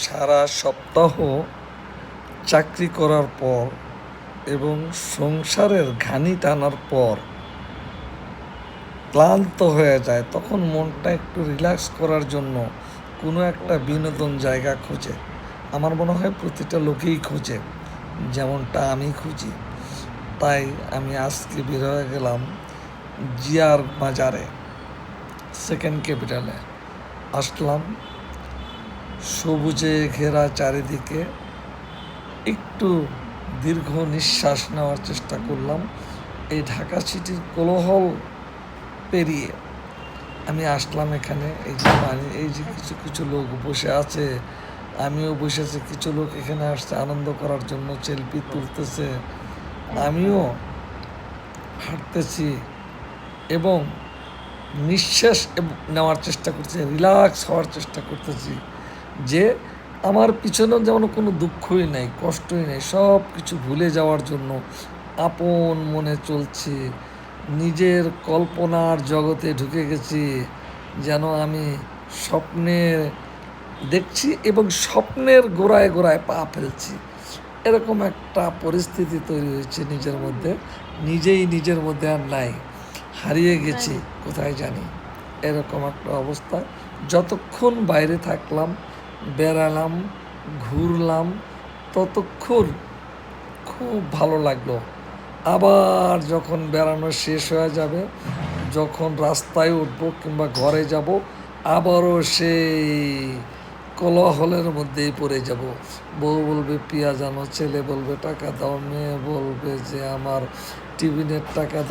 সারা সপ্তাহ চাকরি করার পর এবং সংসারের ঘানি টানার পর ক্লান্ত হয়ে যায়, তখন মনটা একটু রিল্যাক্স করার জন্য কোনো একটা বিনোদন জায়গা খোঁজে। আমার মনে হয় প্রতিটা লোকেই খোঁজে, যেমনটা আমি খুঁজি। তাই আমি আজকে বের হয়ে গেলাম জিয়ার বাজারে, সেকেন্ড ক্যাপিটালে আসলাম। সবুজে ঘেরা চারিদিকে একটু দীর্ঘ নিঃশ্বাস নেওয়ার চেষ্টা করলাম। এই ঢাকা সিটির কোলাহল পেরিয়ে আমি আসলাম এখানে। এই যে কিছু কিছু লোক বসে আছে, আমিও বসে আছি। কিছু লোক এখানে আসছে আনন্দ করার জন্য, সেলফি তুলতেছে। আমিও হাঁটতেছি এবং নিঃশ্বাস নেওয়ার চেষ্টা করছি, রিল্যাক্স হওয়ার চেষ্টা করতেছি, যে আমার পিছনেও যেমন কোনো দুঃখই নাই, কষ্টই নেই, সব কিছু ভুলে যাওয়ার জন্য আপন মনে চলছি। নিজের কল্পনার জগতে ঢুকে গেছি, যেন আমি স্বপ্নে দেখছি এবং স্বপ্নের গোড়ায় গোড়ায় পা ফেলছি। এরকম একটা পরিস্থিতি তৈরি হয়েছে নিজের মধ্যে। নিজেই নিজের মধ্যে আর নাই, হারিয়ে গেছি কোথায় জানি। এরকম একটা অবস্থা। যতক্ষণ বাইরে থাকলাম, বেড়ালাম, ঘুরলাম, ততক্ষণ খুব ভালো লাগলো। আবার যখন বেড়ানো শেষ হয়ে যাবে, যখন রাস্তায় উঠবো কিংবা ঘরে যাব, আবারও সেই কোলাহলের মধ্যেই পড়ে যাব। বউ বলবে পেঁয়াজ আনো, ছেলে বলবে টাকা দাও, মেয়ে বলবে যে আমার টিফিনের টাকা দাও।